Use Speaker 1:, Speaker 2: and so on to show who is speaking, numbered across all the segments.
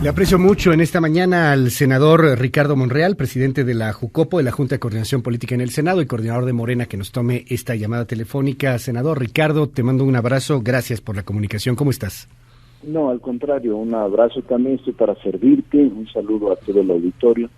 Speaker 1: Le aprecio mucho en esta mañana al senador Ricardo Monreal, presidente de la JUCOPO, de la Junta de Coordinación Política en el Senado y coordinador de Morena, que nos tome esta llamada telefónica. Senador Ricardo, te mando un abrazo, gracias por la comunicación, ¿cómo estás?
Speaker 2: No, al contrario, un abrazo también, estoy para servirte, un saludo a todo el auditorio.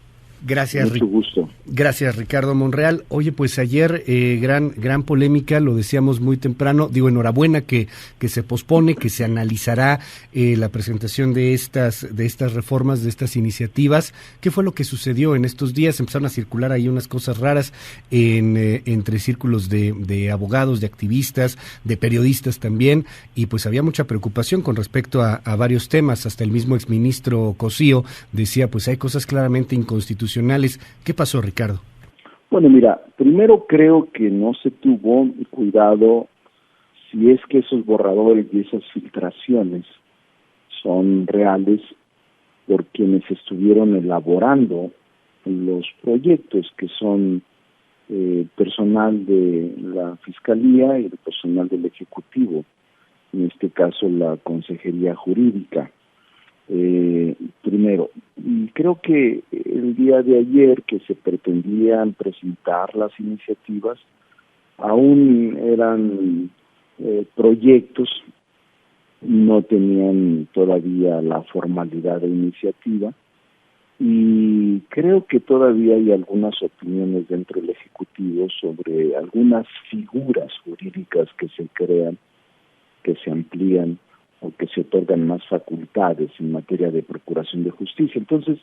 Speaker 1: Gracias,
Speaker 2: mucho gusto.
Speaker 1: Gracias, Ricardo Monreal. Oye, pues ayer gran polémica, lo decíamos muy temprano. Digo, enhorabuena que se pospone, que se analizará la presentación de estas reformas, de estas iniciativas. ¿Qué fue lo que sucedió en estos días? Empezaron a circular ahí unas cosas raras entre círculos de abogados, de activistas, de periodistas también, y pues había mucha preocupación con respecto a varios temas. Hasta el mismo exministro Cosío decía, pues hay cosas claramente inconstitucionales. ¿Qué pasó, Ricardo?
Speaker 2: Bueno, mira, primero creo que no se tuvo cuidado si es que esos borradores y esas filtraciones son reales por quienes estuvieron elaborando los proyectos, que son personal de la Fiscalía y el personal del Ejecutivo, en este caso la Consejería Jurídica. Primero, y creo que el día de ayer que se pretendían presentar las iniciativas, aún eran proyectos, no tenían todavía la formalidad de iniciativa, y creo que todavía hay algunas opiniones dentro del Ejecutivo sobre algunas figuras jurídicas que se crean, que se amplían, o que se otorgan más facultades en materia de procuración de justicia. Entonces,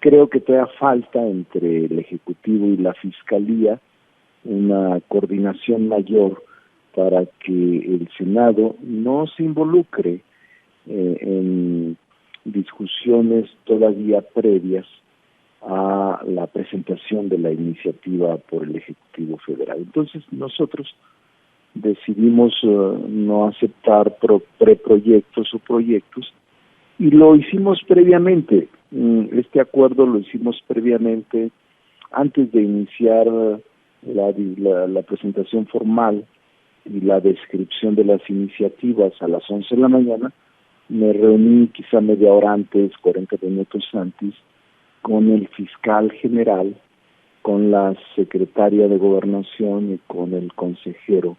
Speaker 2: creo que todavía falta entre el Ejecutivo y la Fiscalía una coordinación mayor para que el Senado no se involucre en discusiones todavía previas a la presentación de la iniciativa por el Ejecutivo Federal. Entonces, nosotros decidimos no aceptar preproyectos o proyectos, y lo hicimos previamente. Este acuerdo lo hicimos previamente, antes de iniciar la presentación formal y la descripción de las iniciativas a las 11 de la mañana. Me reuní quizá media hora antes, 40 minutos antes, con el fiscal general, con la secretaria de Gobernación y con el consejero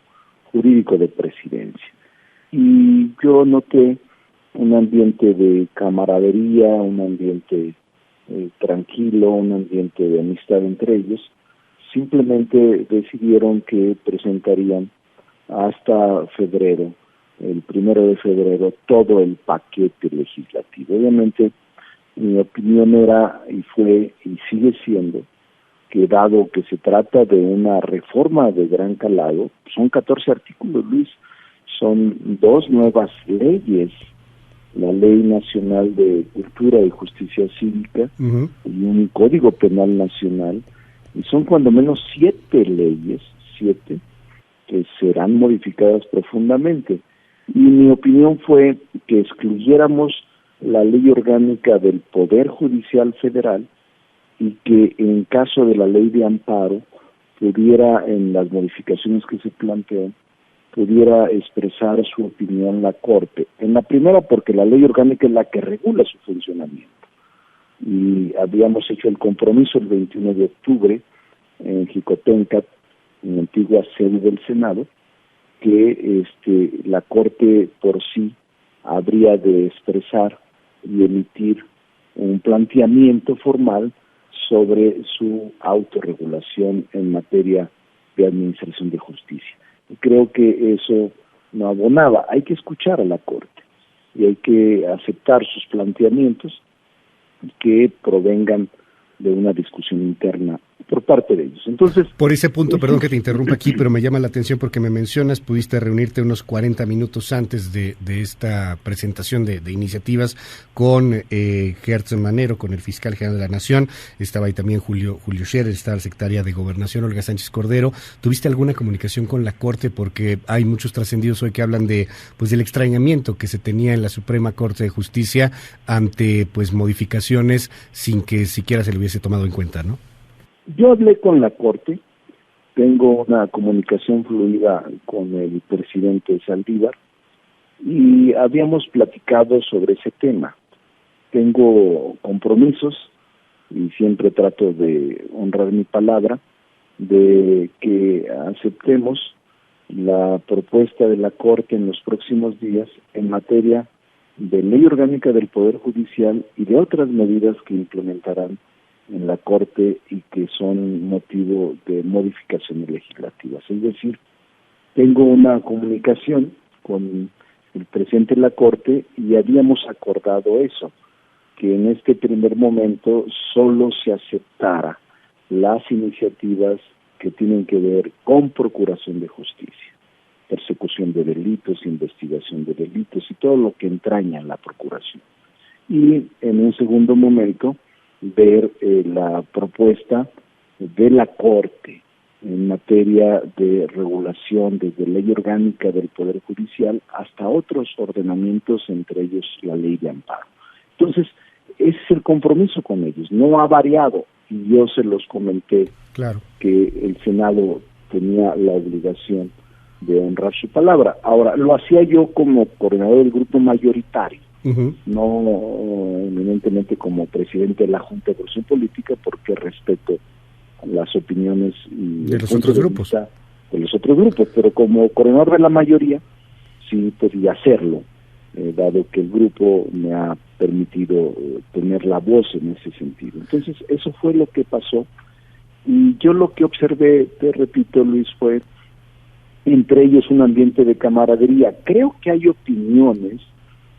Speaker 2: jurídico de Presidencia. Y yo noté un ambiente de camaradería, un ambiente tranquilo, un ambiente de amistad entre ellos. Simplemente decidieron que presentarían hasta febrero, el 1 de febrero, todo el paquete legislativo. Obviamente, mi opinión era, y fue, y sigue siendo, que dado que se trata de una reforma de gran calado, son 14 artículos, Luis, son 2 nuevas leyes, la Ley Nacional de Cultura y Justicia Cívica y un Código Penal Nacional, y son cuando menos 7 leyes, 7, que serán modificadas profundamente. Y mi opinión fue que excluyéramos la Ley Orgánica del Poder Judicial Federal, y que en caso de la ley de amparo pudiera, en las modificaciones que se plantean, pudiera expresar su opinión la Corte. En la primera, porque la ley orgánica es la que regula su funcionamiento. Y habíamos hecho el compromiso el 21 de octubre en Jicotencat, en la antigua sede del Senado, que la Corte por sí habría de expresar y emitir un planteamiento formal sobre su autorregulación en materia de administración de justicia. Y creo que eso no abonaba. Hay que escuchar a la Corte y hay que aceptar sus planteamientos que provengan de una discusión interna por parte de ellos. Entonces,
Speaker 1: por ese punto, perdón que te interrumpa aquí, pero me llama la atención porque me mencionas, pudiste reunirte unos 40 minutos antes de esta presentación de iniciativas con Gertz Manero, con el fiscal general de la Nación, estaba ahí también Julio Scherer, estaba la secretaria de Gobernación, Olga Sánchez Cordero. ¿Tuviste alguna comunicación con la Corte? Porque hay muchos trascendidos hoy que hablan de, pues, del extrañamiento que se tenía en la Suprema Corte de Justicia ante, pues, modificaciones sin que siquiera se le hubiese tomado en cuenta, ¿no?
Speaker 2: Yo hablé con la Corte, tengo una comunicación fluida con el presidente Saldívar y habíamos platicado sobre ese tema. tengo compromisos y siempre trato de honrar mi palabra de que aceptemos la propuesta de la Corte en los próximos días en materia de ley orgánica del Poder Judicial y de otras medidas que implementarán en la Corte y que son motivo de modificaciones legislativas. Es decir, tengo una comunicación con el presidente de la Corte y habíamos acordado eso, que en este primer momento solo se aceptara las iniciativas que tienen que ver con procuración de justicia, persecución de delitos, investigación de delitos y todo lo que entraña la procuración. Y en un segundo momento, ver la propuesta de la Corte en materia de regulación desde ley orgánica del Poder Judicial hasta otros ordenamientos, entre ellos la ley de amparo. Entonces, ese es el compromiso con ellos, no ha variado, y yo se los comenté,
Speaker 1: claro,
Speaker 2: que el Senado tenía la obligación de honrar su palabra. Ahora, lo hacía yo como coordinador del grupo mayoritario, no eminentemente como presidente de la Junta de Coordinación Política, porque respeto las opiniones y
Speaker 1: de los otros grupos.
Speaker 2: De los otros grupos, pero como coordinador de la mayoría, sí podía hacerlo, dado que el grupo me ha permitido tener la voz en ese sentido. Entonces, eso fue lo que pasó, y yo lo que observé, te repito, Luis, fue entre ellos un ambiente de camaradería. Creo que hay opiniones,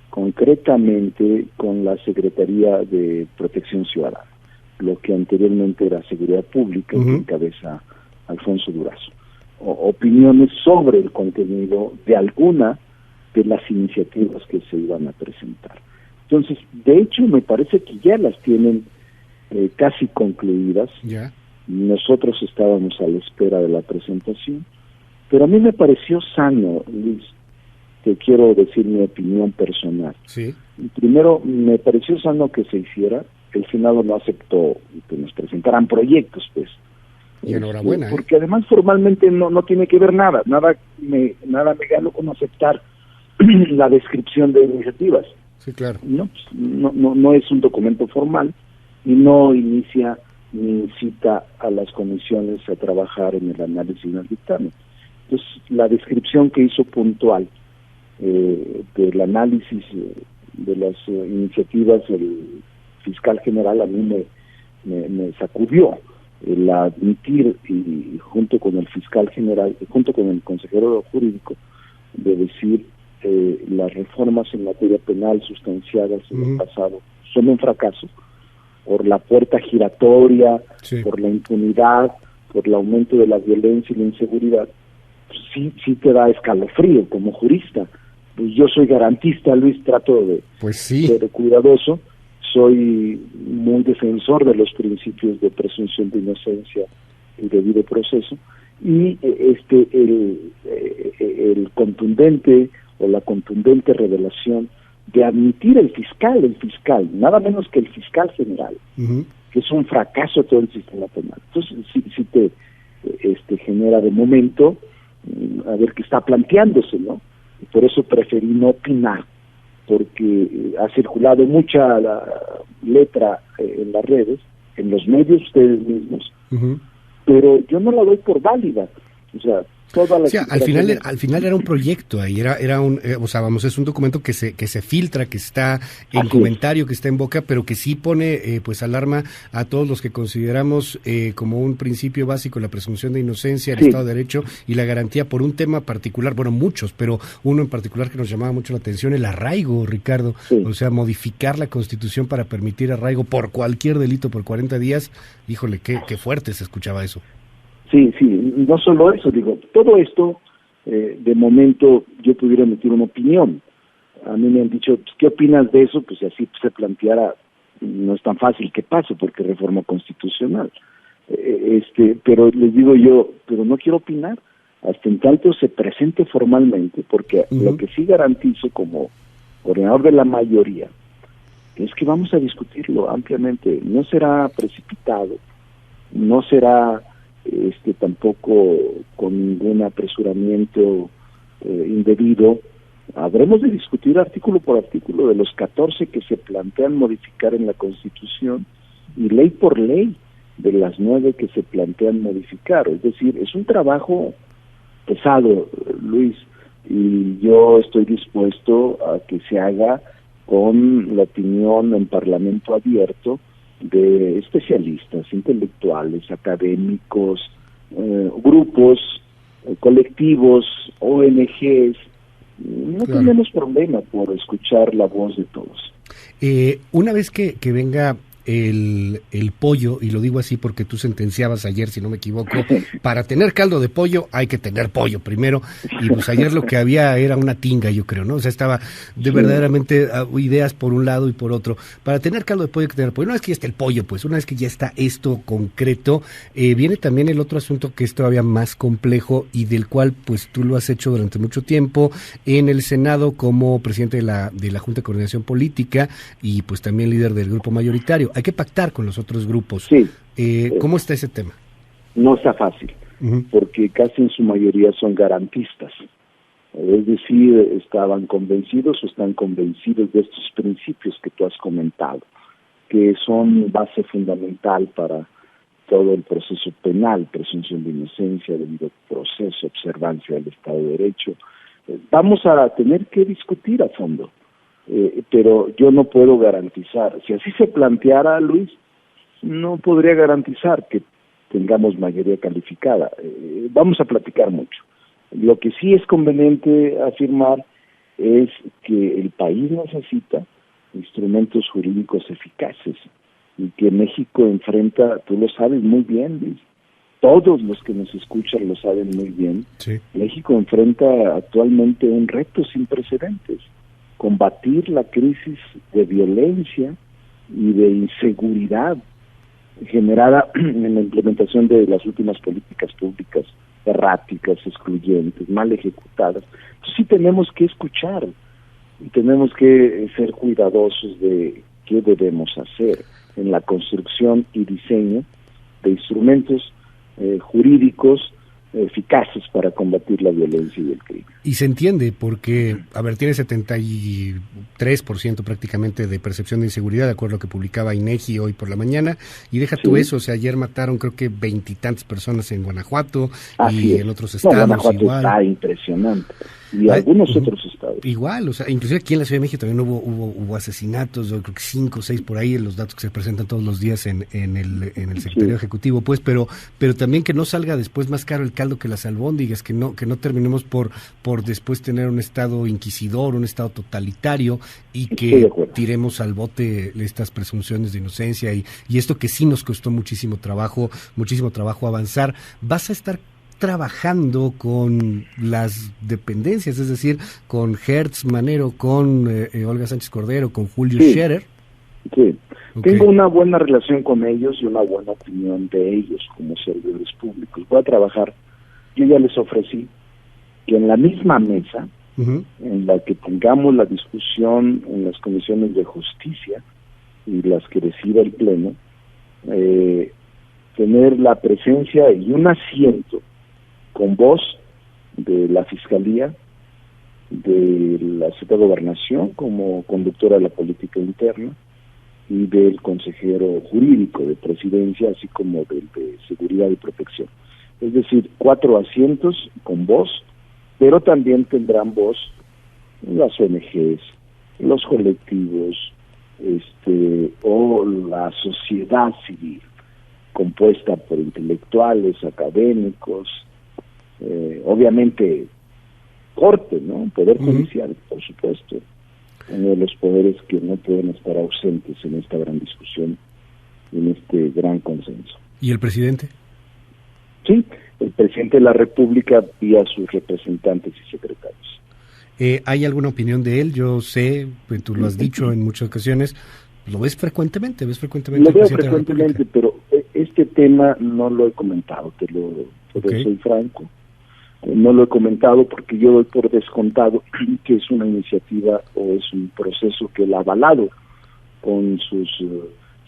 Speaker 2: concretamente con la Secretaría de Protección Ciudadana, lo que anteriormente era Seguridad Pública, que encabeza Alfonso Durazo. Opiniones sobre el contenido de alguna de las iniciativas que se iban a presentar. Entonces, de hecho, me parece que ya las tienen casi concluidas.
Speaker 1: Ya.
Speaker 2: Nosotros estábamos a la espera de la presentación, pero a mí me pareció sano, Luis, te quiero decir mi opinión personal.
Speaker 1: Sí.
Speaker 2: Primero, me pareció sano que se hiciera. El Senado no aceptó que nos presentaran proyectos, pues.
Speaker 1: Y enhorabuena.
Speaker 2: Porque además formalmente no tiene que ver nada me gano con aceptar la descripción de iniciativas.
Speaker 1: Sí, claro.
Speaker 2: No es un documento formal y no inicia ni incita a las comisiones a trabajar en el análisis del dictamen. Entonces, la descripción que hizo puntual del análisis de las iniciativas del fiscal general a mí me sacudió. El admitir, y junto con el fiscal general, junto con el consejero jurídico, de decir las reformas en materia penal sustanciadas en el pasado son un fracaso por la puerta giratoria, por la impunidad, por el aumento de la violencia y la inseguridad. Sí te da escalofrío como jurista. Pues yo soy garantista, Luis, trato de ser cuidadoso, soy muy defensor de los principios de presunción de inocencia y debido proceso, y el contundente o la contundente revelación de admitir el fiscal, nada menos que el fiscal general, que es un fracaso todo el sistema penal. Entonces sí te genera de momento a ver qué está planteándose, ¿no? Y por eso preferí no opinar, porque ha circulado mucha la letra en las redes, en los medios ustedes mismos, pero yo no la doy por válida. O sea,
Speaker 1: al final era un proyecto, ahí era un, es un documento que se filtra, que está en comentario, que está en boca, pero que sí pone pues alarma a todos los que consideramos como un principio básico la presunción de inocencia, el Estado de Derecho y la garantía por un tema particular, bueno, muchos, pero uno en particular que nos llamaba mucho la atención, el arraigo, Ricardo, o sea, modificar la Constitución para permitir arraigo por cualquier delito por 40 días, híjole, qué fuerte se escuchaba eso.
Speaker 2: Sí, no solo eso, digo, todo esto, de momento yo pudiera emitir una opinión. A mí me han dicho, pues, ¿qué opinas de eso? Pues si así se planteara, no es tan fácil que pase, porque es reforma constitucional. Pero les digo yo, pero no quiero opinar, hasta en tanto se presente formalmente, porque lo que sí garantizo como coordinador de la mayoría, es que vamos a discutirlo ampliamente, no será precipitado, no será tampoco con ningún apresuramiento indebido, Habremos de discutir artículo por artículo de los 14 que se plantean modificar en la Constitución y ley por ley de las 9 que se plantean modificar. Es decir, es un trabajo pesado, Luis, y yo estoy dispuesto a que se haga con la opinión en parlamento abierto de especialistas, intelectuales, académicos, grupos, colectivos, ONGs. No claro. Tenemos problema por escuchar la voz de todos.
Speaker 1: Una vez que venga el pollo, y lo digo así porque tú sentenciabas ayer, si no me equivoco, para tener caldo de pollo hay que tener pollo primero, y pues ayer lo que había era una tinga, yo creo, ¿no? O sea, estaba de verdaderamente ideas por un lado y por otro. Para tener caldo de pollo hay que tener pollo. Una vez que ya está el pollo, pues una vez que ya está esto concreto, viene también el otro asunto que es todavía más complejo y del cual pues tú lo has hecho durante mucho tiempo en el Senado como presidente de la Junta de Coordinación Política y pues también líder del grupo mayoritario. Hay que pactar con los otros grupos.
Speaker 2: Sí.
Speaker 1: ¿Cómo está ese tema?
Speaker 2: No está fácil, porque casi en su mayoría son garantistas. Es decir, estaban convencidos o están convencidos de estos principios que tú has comentado, que son base fundamental para todo el proceso penal, presunción de inocencia, debido proceso, observancia del Estado de Derecho. Vamos a tener que discutir a fondo. Pero yo no puedo garantizar, si así se planteara, Luis, no podría garantizar que tengamos mayoría calificada. Vamos a platicar mucho. Lo que sí es conveniente afirmar es que el país necesita instrumentos jurídicos eficaces y que México enfrenta, tú lo sabes muy bien, Luis, todos los que nos escuchan lo saben muy bien, sí. México enfrenta actualmente un reto sin precedentes. Combatir la crisis de violencia y de inseguridad generada en la implementación de las últimas políticas públicas erráticas, excluyentes, mal ejecutadas. Entonces, sí tenemos que escuchar y tenemos que ser cuidadosos de qué debemos hacer en la construcción y diseño de instrumentos jurídicos eficaces para combatir la violencia y el crimen.
Speaker 1: Y se entiende porque, a ver, tiene 73% prácticamente de percepción de inseguridad, de acuerdo a lo que publicaba INEGI hoy por la mañana, y deja tú eso, o sea, ayer mataron creo que 20 y tantas personas en Guanajuato. Así y es. En otros estados
Speaker 2: Guanajuato
Speaker 1: igual.
Speaker 2: Está impresionante. Y algunos otros estados.
Speaker 1: Igual, o sea, inclusive aquí en la Ciudad de México también hubo asesinatos, yo creo que 5 o 6 por ahí, en los datos que se presentan todos los días en el Secretario Ejecutivo, pues, pero también que no salga después más caro el caldo que las albóndigas, que no terminemos por después tener un estado inquisidor, un estado totalitario, y que tiremos al bote estas presunciones de inocencia y esto que sí nos costó muchísimo trabajo avanzar. Vas a estar trabajando con las dependencias, es decir, con Hertz Manero, con Olga Sánchez Cordero, con Julio Scherer.
Speaker 2: Sí, tengo una buena relación con ellos y una buena opinión de ellos como servidores públicos. Voy a trabajar, yo ya les ofrecí que en la misma mesa en la que tengamos la discusión en las comisiones de justicia y las que decida el Pleno, tener la presencia y un asiento con voz de la Fiscalía, de la Secretaría de Gobernación como conductora de la política interna y del consejero jurídico de Presidencia, así como del de Seguridad y Protección. Es decir, 4 asientos con voz, pero también tendrán voz las ONGs, los colectivos, o la sociedad civil, compuesta por intelectuales, académicos, obviamente corte, ¿no? Poder judicial, por supuesto, uno de los poderes que no pueden estar ausentes en esta gran discusión, en este gran consenso.
Speaker 1: ¿Y el presidente?
Speaker 2: Sí, el presidente de la República vía sus representantes y secretarios.
Speaker 1: ¿Hay alguna opinión de él? Yo sé, pues tú lo has dicho en muchas ocasiones, lo ves frecuentemente.
Speaker 2: Lo veo frecuentemente, pero este tema no lo he comentado, soy franco. No lo he comentado porque yo doy por descontado que es una iniciativa o es un proceso que él ha avalado con sus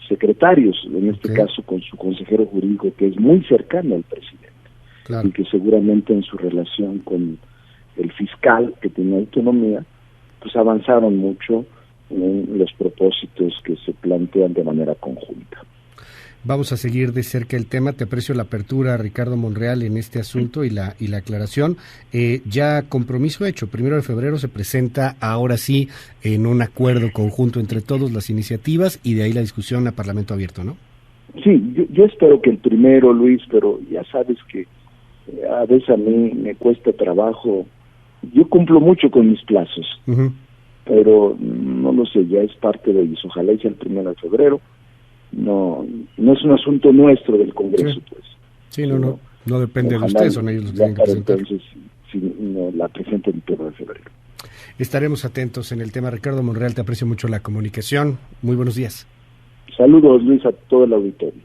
Speaker 2: secretarios, en este caso con su consejero jurídico, que es muy cercano al presidente, y que seguramente en su relación con el fiscal, que tenía autonomía, pues avanzaron mucho en los propósitos que se plantean de manera conjunta.
Speaker 1: Vamos a seguir de cerca el tema. Te aprecio la apertura, Ricardo Monreal, en este asunto y la aclaración. Ya compromiso hecho, 1 de febrero se presenta ahora sí en un acuerdo conjunto entre todos las iniciativas y de ahí la discusión a Parlamento abierto, ¿no?
Speaker 2: Sí, yo espero que el primero, Luis, pero ya sabes que a veces a mí me cuesta trabajo. Yo cumplo mucho con mis plazos, pero no lo sé, ya es parte de ellos. Ojalá sea el 1 de febrero. No es un asunto nuestro del Congreso, pues.
Speaker 1: Sí, no depende de ustedes, son ellos los que tienen que presentar.
Speaker 2: Entonces, la presenta el 1 de febrero.
Speaker 1: Estaremos atentos en el tema. Ricardo Monreal, te aprecio mucho la comunicación. Muy buenos días.
Speaker 2: Saludos, Luis, a todo el auditorio.